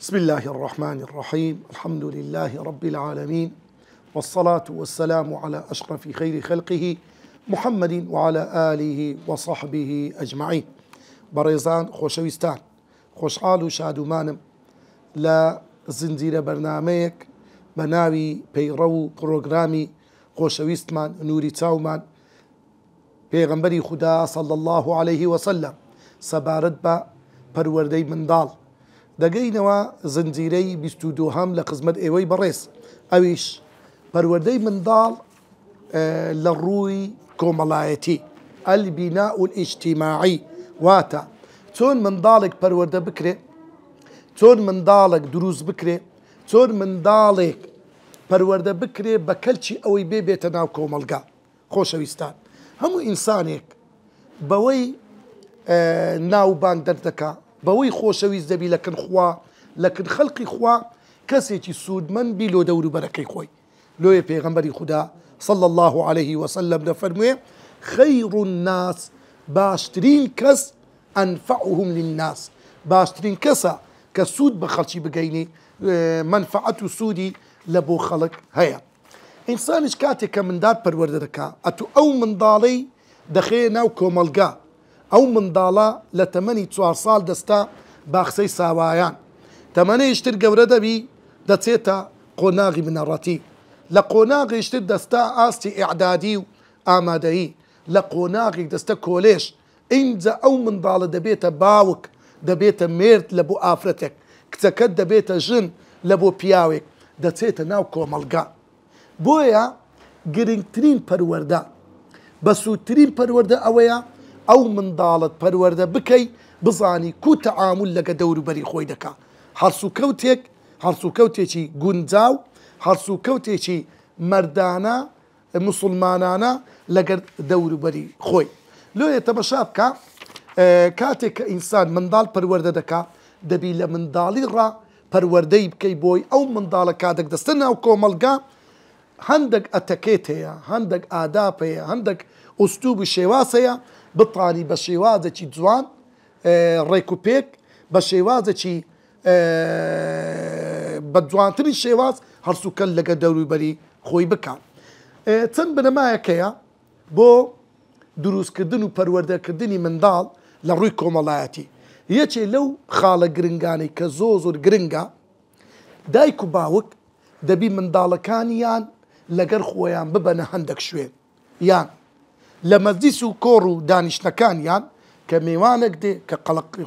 بسم الله الرحمن الرحيم. الحمد لله رب العالمين، والصلاة والسلام على أشرف خير خلقه محمد وعلى آله وصحبه أجمعين. بريزان خوشويستان خوشحال و شادومانم لا زنجيرة برنامجك بناوي بيرو بروغرامي خوشويستمان نوري تاومان پیغمبری خدا صلى الله عليه وسلم سبارت با پروردەی منداڵ دەگەینەوە زنجیرەی 22 لە خزمەت ئێوەی بەڕێز. ئەویش پەروەردەی منداڵ لە ڕووی کۆمەڵایەتی البیناء الاجتماعی، واتە چۆن منداڵێک پەروەردە بکرێ، چۆن منداڵێک دروست بکرێ، چۆن منداڵێک پەروەردە بکرێ بە کەلکی ئەوەی بێتە ناو کۆمەلگا. خۆشەویستان، هەموو ئینسانێک بەوەی ناوبانگ دەردەکا، بەوەی خۆشەویست دەبی لەکن خوا لەکن خەڵقی خوا کەسێکی سوودمەند بی لۆ دەوروبەرەکەی خۆی. لۆیە پێغەمبەری خوددا صلى الله عليه وسلم دەفەرموێ خەیر الناس، باشترین کەس ئەنفعهم للناس، باشترین کەسە کە سوود بە خەڵکی بگەینێ، منفعەت و سوودی لە بۆ خەڵک هەیە. ئینسانیش کاتێک کە منداڵ پەروەردە دەکا، ئەتو ئەو منداڵەی دەخێ ناو کۆمەلگا، ئەو منداڵە لە تەمەنی 4 ساڵ دەستا باخسەی ساوایان، تەمەنەیشتر گەورە دەبی دەچێتە قۆناغی منەڕەتی، لە قۆناغیشتر دەستا ئاستی ئیعدادی و ئامادەیی، لە قۆناغێک دەستە کۆلێش. ئینجا ئەو منداڵە دەبێتە باوک، دەبێتە مێرد لە بۆ ئافرەتێک، کچەکەت دەبێتە ژن لە بۆ پیاوێک، دەچێتە ناو کۆمەلگا. بۆیە گرنگترین پەروەردە، بەسوودترین پەروەردە ئەوەیە ئەو منداڵت پەروەردە بکەی بزانی کو تەعامل لەگە دەوروبەری خۆی دەکا، هەڵسوکەوتێکی گونجاو، هەڵسوکەوتێکی مەردانە موسڵمانانە لەگەر دەوروبەری خۆی. لۆیە تەمەشا بکە کاتێک کە ئینسان منداڵ پەروەردە دەکا، دەبی لە منداڵی ڕا پەروەردەی بکەی بۆی ئەو منداڵە کاتێک دەستە ناو کۆمەلگا هەندێک ئەتەکێت هەیە، هەندێک ئاداپ هەیە، هەندێک ئوستوب و شێواز هەیە، بتانی بە شێوازێکی جوان ڕێکوپێک، بە شێوازێکی بە جوانترین شێواز هەڵسوکەل لەگە دەوروبەری خۆی بکات. چەند بنەمایەکەیە بۆ دروستکردن و پەروەردەکردنی منداڵ لە ڕووی کۆمەڵایەتی. یەکێ لەو خاڵە گرنگانەی کە زۆر گرنگە، دایک و باوک دەبی منداڵەکانیان لەگەر خۆیان ببەنە هەندێک شوێن، یان لە مەجلیس و کۆڕ و دانیشتەکانیان کە میوانێک دێ کە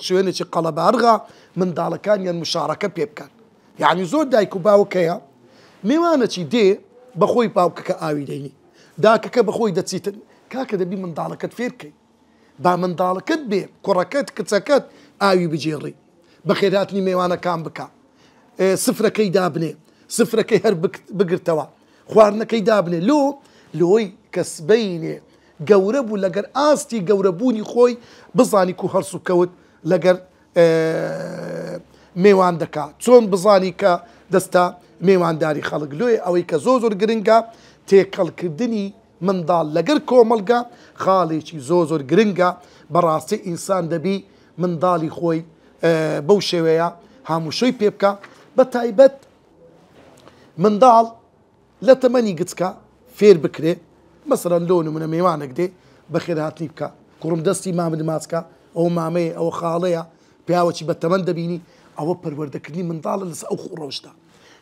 شوێنێکی قەڵەبارغا منداڵەکانیان مشارەکە پێ بکەن. یعنی زۆر دایک و باوکەیە میوانەکی دێ بەخۆی باوکەکە ئاوی دەینی، داکەکە بەخۆی دەچیتن، کاکە دەبی منداڵەکەت فێر بکەی، با منداڵەکەت بێ کوڕەکەت کچەکەت ئاوی بجێڕی، بە خێراتنی میوانەکان بکە، سفرەکەی دابنێ، سفرەکەی هەر بگرتەوە، خواردنەکەی دابنێ، لۆی کەسبەینێ گەورە بوو لەگەر ئاستی گەورەبوونی خۆی بزانی کو هەڵس و کەوت لەگەر میوان دەکات، چۆن بزانی کە دەستا میوانداری خەڵک. لۆیە ئەوەی کە زۆر گرنگە تێکەڵکردنی منداڵ لەگەر کۆمەلگا خاڵێکی زۆر گرنگە. بەڕاستی ئینسان دەبی منداڵی خۆی بەو شێوەیە هەمووشەی پێ بکە، بە تایبەت منداڵ لە تەمەنی گچکە فێر بکرێ. مەسەڵەن لۆ نمونە میوانێک دێ بە خێرهاتنی بکە، کوڕم دەستی مامت ماچکە، ئەو مامەیە ئەو خاڵەیە پیاوەکی بە تەمەن دەبینی، ئەوە پەروەردەکردنی منداڵە لەسەر ئەو ڕۆژدا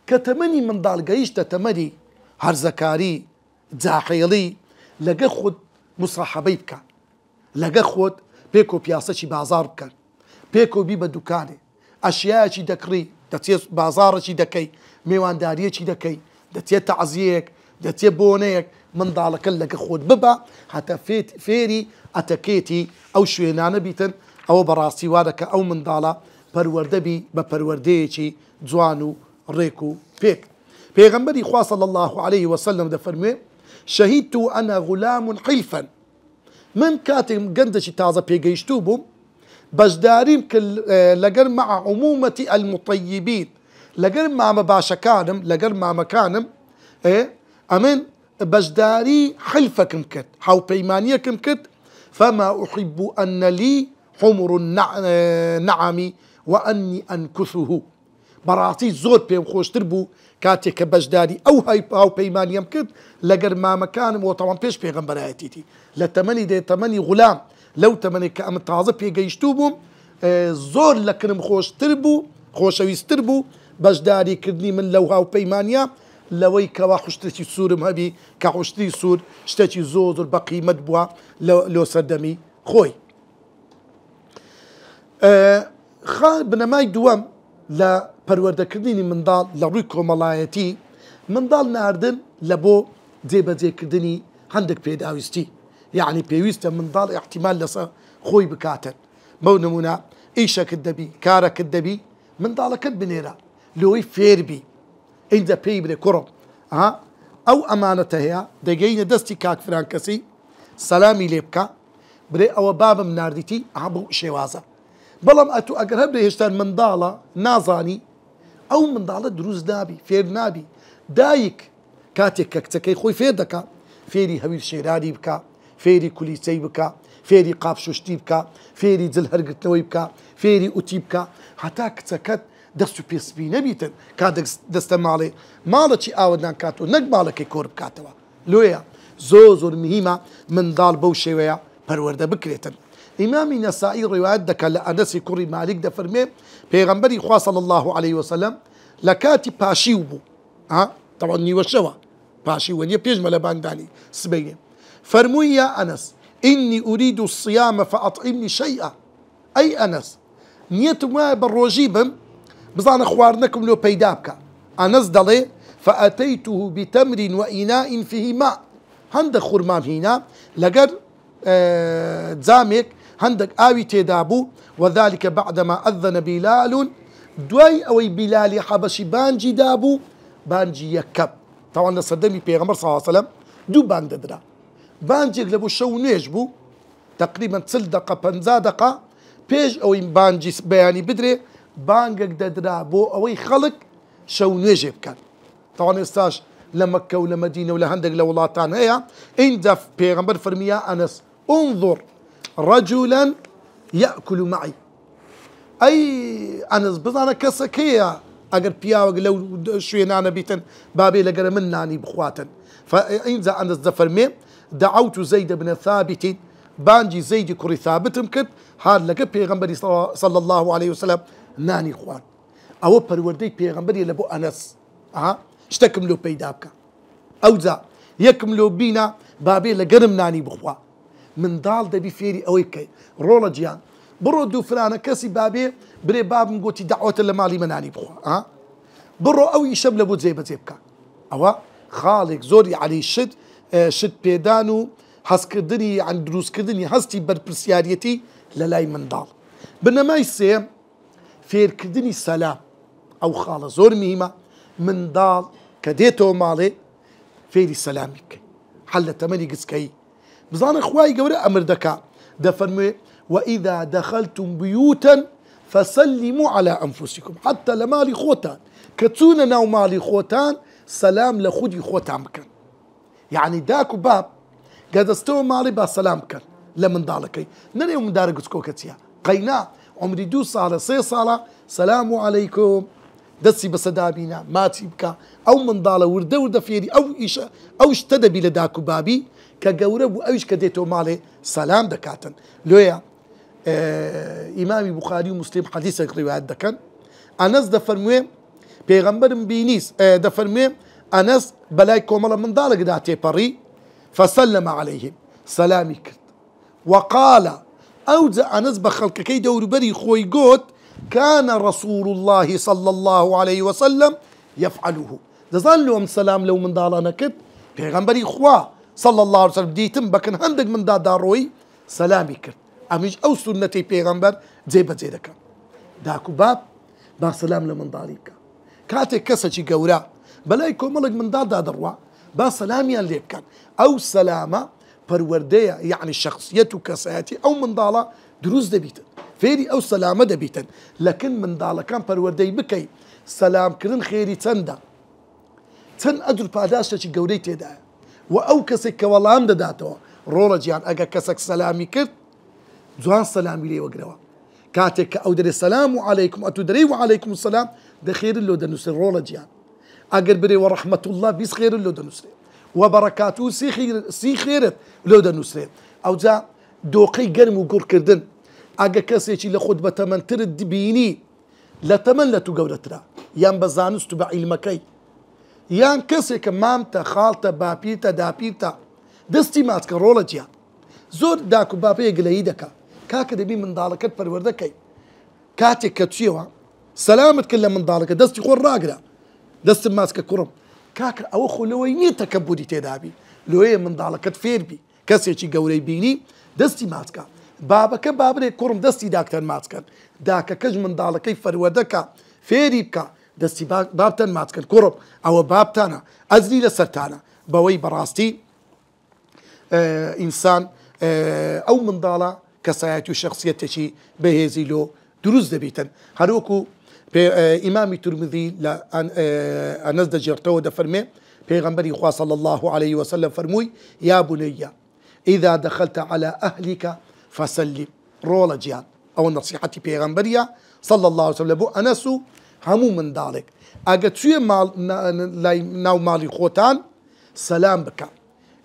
کە تەمەنی منداڵ گەیشتە تەمەنی هەرزەکاری جاحێڵی، لەگە خۆت موساحەبەی بکە، لەگە خۆت پێکۆ پیاسەکی بازار بکەن، پێکۆ بی بە دوکانێ، ئەشیایەکی دەکڕی، دەچێت بازاڕێکی دەکەی، میوانداریەکی دەکەی، دەچێت تەعزیەیەک، دەچێت بۆنەیەک، منداڵەکە لەگە خۆت ببە هەتا فێری ئەتەکێتی ئەو شوێنانە بیتن. ئەوە بەڕاستی وا دەکە ئەو منداڵە پەروەردەبی بە پەروەردەیەکی جوان و ڕێک و پێک. پێغەمبەری خوا صلی الله عليه وسلم دەفەرموێ شەهیدت ئەنە غولام حیلفا، من کاتێک گەندێکی تازە پێگەیشتوو بووم بەشداریم کرد لەگەر مع عمومەتی المطیبین، لەگەر مامە باشەکانم، لەگەر مامەکانم، ئەمن بەشداری حلفەکم کرد، هاوپەیمانیەکم کرد. فما أحب أن لي حمر النعم وأني أنكثه، بەڕاستی زۆر پێم خۆشتر بوو کاتێک کە بەشداری ئەو هاوپەیمانیم کرد لە گەرمامەکانم و تەواو پێش پێغەمبەرایەتیتی لە تەمەنی تەمەنی غولام لەو تەمەنێک کە ئەمە تازە پێگەیشتوو بووم زۆر لە کنم خۆشتر بوو خۆشەویستتر بوو بەشداریکردنی من لەو هاوپەیمانە لەوەی کەوا خوشتێکی سوورم هەبی کە خوشتی سوور شتێکی زۆر بە قیمەت بووە لۆ سەردەمی خۆی. بنەمای دووەم لە پەروەردەکردنی منداڵ لە ڕووی کۆمەڵایەتی منداڵ ناردن لە بۆ جێبەجێکردنی هەندێک پێداویستی یعنی پێویستە منداڵ احتیمال لەسەر خۆی بکاتن بەو نمونە ئیشەکت دەبی کارەکت دەبی منداڵەکەت بنێرە لەوەی فێربی ئینجا پێی برێ کوڕم ئەو ئەمانەتە هەیە دەگەینە دەستی کاکفران کەسی سەلامی لێ بکە برێ ئەوە بابم نردیتی بوو شێوازە بەڵام ئەتو ئەگەر هەبرێ هێشتا منداڵە نازانی ئەو منداڵە دروست نابی فێر نابی دایک کاتێک کە کچەکەی خۆی فێر دەکات فێری هەویر شێرانی بکە فێری کولیسەی بکە فێری قاپشوشتی بکە فێری جل هەرگرتنەوەی بکە فێری ئوتی بکە هەتا کچەکەت دەست و پێسبی نەبیتن کات دەستە ماڵێ ماڵەکی ئاوەدان کاتەوە نەک ماڵەکەی کۆر بکاتەوە لۆیە زۆر مهمە منداڵ بەو شێوەیە پەروەردە بکرێتن. ئیمامی نەسائی ڕێوایەت دەکات لە ئەنەسی کوڕی مالک دەفەرمێ پێغەمبەری خوا صلی الله عليه وسلم لە کاتی پاشیو بوو طبعا نیوەشەوە پاشیوە نیە پێش مەلەباندانی سبەینێ فەرمووی یا ئەنەس إني أريد الصيام فأطعمني شيئا أي أنس نيتم وایە بە ڕۆژی بم بزانە خواردنەکەم لۆ پەیدا بکە ئەنەس دەڵێ فأتيته بتمر وإناء فيه ماء هەندێک خورمام هینا لەگەر جامێک هەندێک ئاوی تێدا بوو وذلك بعدما أذن بلال دوای ئەوەی بیلالی حەبەشی بانجی دابوو بانجی یەکەم تاوان لە سەردەمی پێغەمبەر صلی الله عليه وسلم دوو بانگ دەدرا بانجێک لە بۆ شەو نوێژ بوو تقریبا 40 دقه 50 دقه پێش ئەوەی بانجی بەیانی بدرێ بانگێک دەدرا بۆ ئەوەی خەڵک شەو نوێژێ بکەن تاوان ئێستاش لە مەککە و لە مەدینە و لە هەندێک لە وڵاتان هەیە ئینجا پێغەمبەر فەرمیە ئەنەس انظر رجلا يأكل معي ئەی ئەنەس بزانە کەسەکەیە ئەگەر پیاوەک لەو شوێنانە بیتن بابێ لەگەرە من نانی بخواتن فئینجا ئەنەس دەفەرمێ دعوت زيد بن ثابت بانجي زيد كري ثابتم كد هاد لك بيغمبري صلى الله عليه وسلم ناني خوان او پروردي بيغمبري لبو انس اشتكم له بيدابك اوزا يكم له بينا بابي لقرم ناني بخوا من دال دبي فيري اويكي رولا جيان برو دو فلانه كسي بابي بري باب مقوتي دعوه لمالي مناني بخوا برو او يشب لبو زيبك او خالق زوري علي الشد شت پێدان و هەستکردنی عن دروستکردنی هەستی بەرپرسیارەتی لە لای منداڵ. بنەمای سێم فێرکردنی سەلام ئەو خاڵە زۆر میهمە منداڵ کە دێتەوە ماڵێ فێری سەلامی بکەی هەر لە تەمەنی گچکەی بزانە خوای گەورە ئەمر دەکا دەفەرموێ وإذا دخلتم بيوتا فسلموا على أنفسكم حتى لە ماڵی خۆتان کە چوونە ناو ماڵی خۆتان سەلام لە خودی خۆتان بکەن يعني داك وباب قد استوى مالي با سلام كان لمن دالكي نري من دارك سكوكتيا قينا عمري 2 صالة 3 صالة سلام عليكم دسي بسدابينا ما تيبكا او من داله ورده فيري او ايش او اشتدى بلا داك بابي كقورب او ايش كديتو مالي سلام دكاتن لويا امام بخاري ومسلم حديث روايات دكان انس دفرموه پیغمبر بينيس دفرموه أنس بلاي كوملا من دالك داتي بري فسلم عليهم سلامي كرت وقال أوزع أنس بخلق كي دور بري خوي قوت كان رسول الله صلى الله عليه وسلم يفعله دزان لهم سلام لو من دالانا كرت بيغنبري خوا صلى الله عليه وسلم ديتم بكن هندق من داروي سلامي كرت أميج أو سنتي بيغنبر زيبا زيدك داكو باب با سلام لمن داليك كاتي كسجي قورا بلاي كوملك من دار دروا با سلاميا اللي كان او سلامه پرورديه يعني شخصيته كساتي او من دالا دروز دبيتن فيري او سلامه دبيتن لكن من دالا كان پرورديه بكي سلام كرن خيري تندا تن ادر پاداشتي گوريتي دا واو كسك والله داتو رولا جيان اگا كسك سلامي كرت زوان سلامي لي وقروا كاتك او دري السلام عليكم اتو دري وعليكم السلام دخير اللو دنسر رولا جيان اگر بري ورحمة الله بيس خير اللو دنسر وبركاته سي خيرت لو دنسر او جا دوقي قرم وقر كردن اگر كسيشي لخطبة من ترد بيني لتمن لتقولترا يان بزانستو بعلمكي يان كسيك مامتا خالتا بابيتا دابيتا دستي ماسك رولا جيان زور داكو بابي يقلي دكا كاك دبي من ضالكت پروردكي كاتك كتشيوا سلامت كل من ضالك دستي خور راقرا دست ماسك كرم كاك او خلويني تكبدي تدابي لوي من ضالكت فيربي كسيشي قولي بيني دستي ماسكا بابك بابري كرم دستي داكتر ماسكن داكا كج من ضالكي پروردكا فيريبكا دستي بابتن ماسكن كرم او بابتانا ازلي لسرتانا بوي براستي انسان او من ضالا كساياتي وشخصيته شي بهزيلو دروز دبيتن هروكو امام الترمذي لا انس دجرتو دفرمي پیغمبري خوا صلى الله عليه وسلم فرموي يا بني اذا دخلت على اهلك فسلم رولا جيان او نصيحتي پیغمبريا صلى الله عليه وسلم بو انسو همو من ذلك اجتشي مال ناو مالي خوتان سلام بك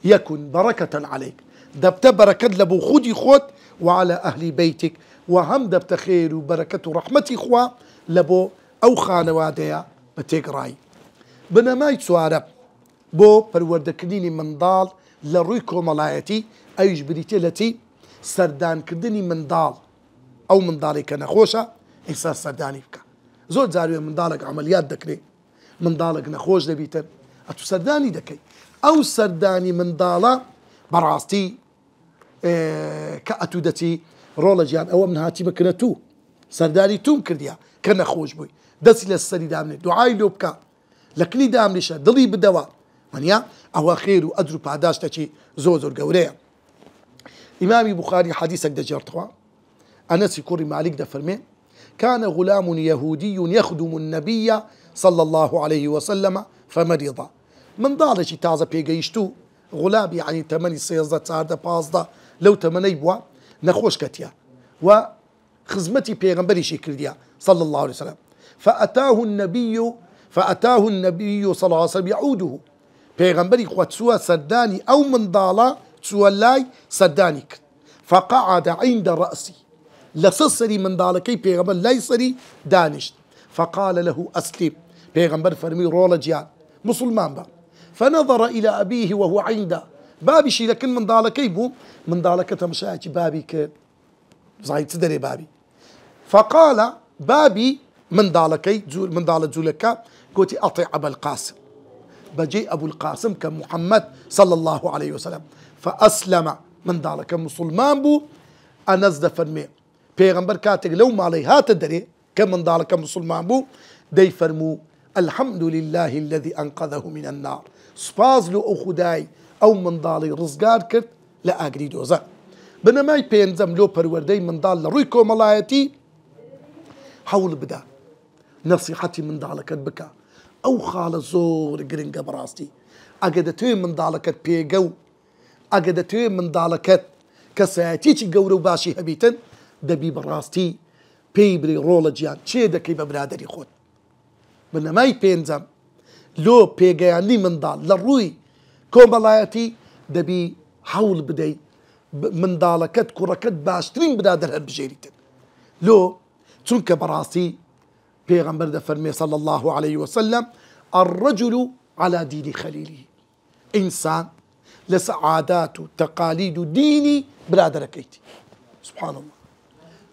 يكن بركة عليك دبت بركة لبو خودي خوت وعلى أهل بيتك وهم دبت خير وبركة ورحمتي خوا لبو أو خانواديا بتقراي بنماي سوارب بو پروردكنيني من ضال لرويكو ملايتي أيش بريتلتي سردان كدني من ضال أو من ضالك نخوشة إنسان سرداني بك زود زاروية من ضالك عمليات دكري من ضالك نخوش دبيتن أتو سرداني دكي أو سرداني من ضالة براستي كأتودتي رولا جيان أو من هاتي مكنتو سرداني توم كرديا كنا خوش بوي دسي للسري دامني دعاي لوبكا لكني دامني شا ضلي بالدواء منيا أو خير وأجر بعداش تشي زوزر قوريا إمامي بخاري حديثك دجرتوا أنس كوري مالك دفرمي كان غلام يهودي يخدم النبي صلى الله عليه وسلم فمرض من ضالشي تازا بيجيشتو غلاب يعني تمني سيزة تاردا بازدا لو تمني بوا نخوش كتيا وخزمتي بيغمبري شكرديا صلى الله عليه وسلم فأتاه النبي صلى الله عليه وسلم يعوده بيغمبري خواتسوا سرداني أو من ضالا تسوا لاي سردانيك فقعد عند رأسي لسسري من ضالكي بيغمبر ليسري دانشت فقال له أسلم بيغمبر فرمي رولا جيان مسلمان با فنظر إلى أبيه وهو عنده بابي شي لكن من ضالك يبو من ضالك تمشاكي بابي ك زايد تدري بابي فقال بابي من ضالك من ضال زولك قلت أطيع أبا القاسم بجي أبو القاسم كمحمد صلى الله عليه وسلم فأسلم من ضالك مسلمان بو أنزد فرمي بيغمبر كاتق لو ما علي هات الدري كم من ضالك مسلمان بو دي فرمو الحمد لله الذي أنقذه من النار سباز لو أو خداي أو من ضالي رزقار كرت لا أقري دوزا بنماي بينزم لو پروردي من ضال لرويكو ملايتي حول بدا نصيحتي من ضالك بكا أو خال زور قرنقا براستي أقدتوين من ضالك بيقو أقدتوين من ضالك كساتيش قورو باشي هبيتن دبي براستي بيبري رولا جيان چه دكي ببرادري خود بنماي بينزم لو بيجاني من ضال للروي كومبلايتي دبي حول بدي من ضالكت كركت باشترين برادر هالبجيريتن لو تنك براسي بيغمبر دفرمي صلى الله عليه وسلم الرجل على دين خليله إنسان لسعاداته تقاليد ديني برادر كيتي سبحان الله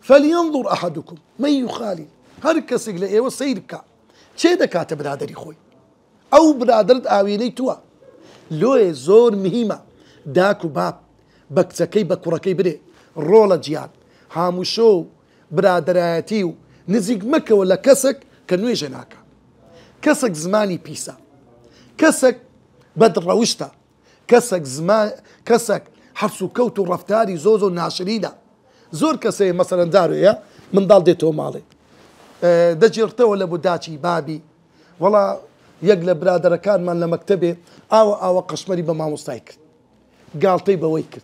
فلينظر أحدكم من يخالي هركس إيه وسيرك چه دكات برادري خوي أو برادرت آويني توا لو زور مهمة داكو باب بكسكي بكوركي بري رولا جيان هاموشو برادراتيو نزيق مكة ولا كسك كنويش هناك كسك زماني بيسا كسك بدر روشتا كسك زمان كسك حرسو كوتو رفتاري زوزو ناشرينا زور كسي مثلا دارو يا من ضال ديتو مالي دجرته ولا بوداتي بابي والله يقلب برادر كان من لمكتبه او قشمري بما مستيك قال طيب ويك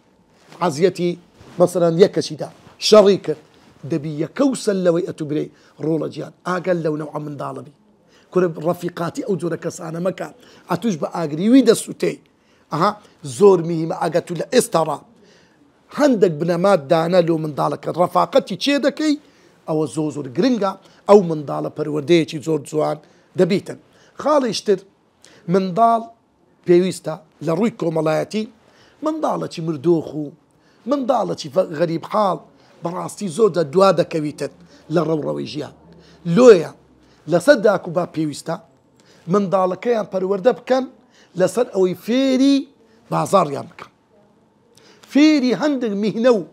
عزيتي مثلا يكشيدا شريك دبي كوسل لو اتبري رولا جيان اقل لو نوع من ضالبي كورب رفيقاتي أو جورا كسانة مكان أتوش بأجري ويدا سوتي زور مهم أجتو لإسترا هندك بنمات دانا لو من دالك رفاقتي تشيدكي أو زوزور جرينجا أو من دالة برورديتي زور زوان دبيتا خالي يشتر من دال بيويستا لروي كومالاتي من دالة مردوخو من دالة غريب حال براستي زود دوادا كويتت للرورويجيان لويا لصدقوا با بيويستا من دالة كيان برورده بكن لسر أوي فيري بازار يامكن فيري هندق مهنو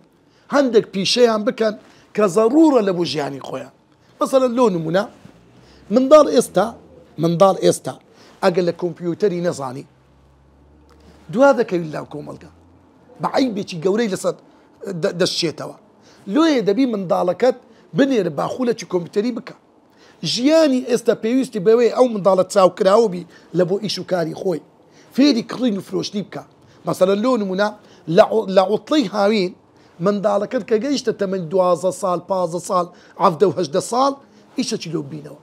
هندق بيشيان بكن كضرورة لبوجياني خويا مثلا لون منا من دار إستا أقل كمبيوتري نظاني دو هذا كيلاكم ملقا بعيبتي قوري لصد دشيتوا لو يدبي من دالكت بني رباخولة كمبيوتري بكا جياني إستا بيوستي بوي أو من دالة تساو كراوبي لبو إيشو كاري خوي فيري كرين فروش بكا مثلا لون منا لعطلي هاوين من دالكت كجيش تتمن 12 صال 15 صال عفده وهجده صال إيش لو بينوا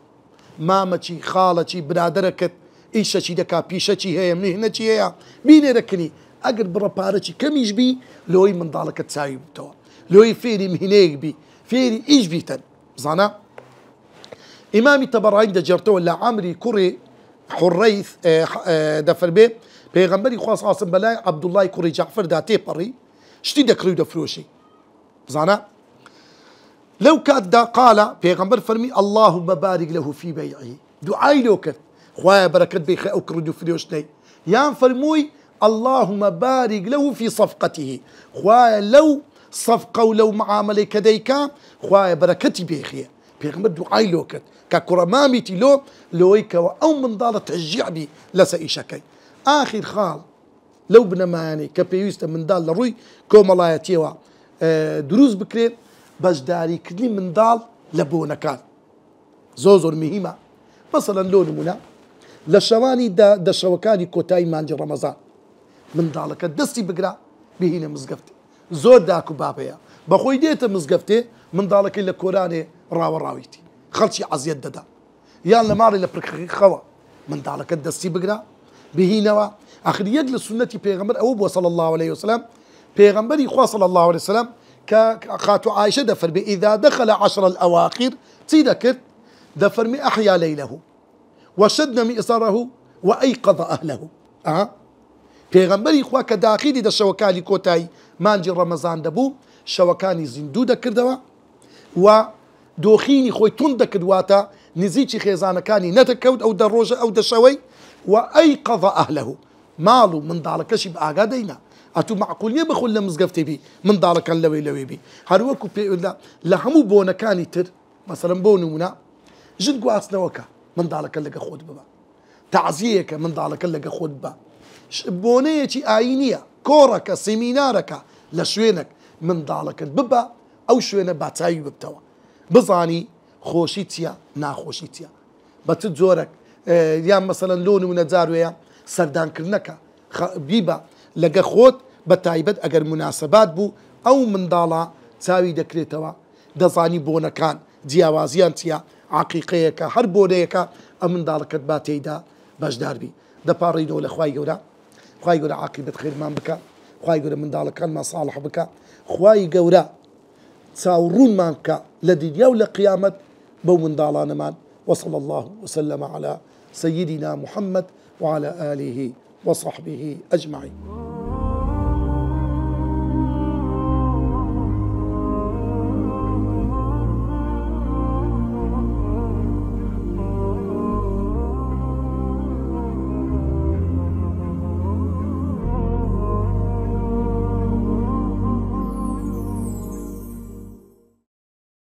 مامتي خالتي برادركت إيش دكا بيشتي هي من هنا هي بيني ركني أقرب بربارتي كم يجبي لوي من دالكت تساوي بتوا لوي فيري مهنيك بي فيري إيش بيتن زانا إمامي تبرعين دجرتو ولا عمري كوري حريث دفر بيه بيغمبري خاص عاصم بلاي عبد الله كوري جعفر داتي بري شتي دكريو دفروشي زانا لو كاد دا قال بيغمبر فرمي اللهم بارك له في بيعه دعاي لوكت خوايا بركت بيخي او كردو فريوشني يان فرموي اللهم بارك له في صفقته خوايا لو صفقة ولو معاملة كديكا خوايا بركتي بيخي بيغمبر دعاي لوكت ككرمامتي لويك او من ضالة تشجيع بي لسئي شكي آخر خال لو بنماني كبيوست من دال لروي كومالايتيوا دروز بكرين باش داري كدني من دال لبونا كان زوزور مهمة مثلا لون منا لشواني دا شوكاني كوتاي مانجي رمضان من دالك دستي بقرا بهنا مزقفتي زور داكو بابيا بخوي ديتا مزقفتي من دالك إلا كوراني راويتي خلشي عزيد ددا يالا ماري لبرك خوا من دالك دستي بقرا بهنا آخر يجل سنتي بيغمبر أبو صلى الله عليه وسلم بيغمبري خوا صلى الله عليه وسلم كخاتو عائشة دفر إذا دخل 10 الأواخر تذكر دفر مي أحيا ليله وشد مئصره وأيقظ أهله بيغمبري خوا كداخلي دا شوكاني كوتاي مانجي رمضان دبو شوكاني زندو دكردوا ودوخيني خوي تندكد واتا نزيتي خيزانا كاني نتكود أو دروجة أو دشوي وأيقظ أهله مالو من دالك شي بآقا دينا أتو معقول يبخل لمزقفتي بي من دالك اللوي بي هاروكو لهمو بونا كاني تر مثلا بونو منا جد قواسنا وكا من دالك اللقا خود ببا تعزيك من دالك اللقا خود ببا بونيتي آينية كورك سيمينارك لشوينك من دالك ببا أو شوينة باتاي ببتوا بزاني خوشيتيا نا خوشيتيا بتزورك يا مثلا لون من زارويا سردان كرنكا بيبا لقى خوت بتايبت اگر مناسبات بو او من دالا تساوي دكريتوا دزاني بونا كان جیاوازیان تیا عقیقەیەکە هەر بۆنەیەکە ئەم منداڵەکەت با تێیدا بەشدار بی دەپاڕینەوە لە خوای گەورە خوای گەورە عاقیبەت خێرمان بکە خوای گەورە منداڵەکانمان ساڵح بکە خوای گەورە چاوڕوونمان بکە لە دنیا و لە قیامەت بەو منداڵانەمان وصلى الله وسلم على سيدنا محمد وعلى آله وصحبه أجمعين.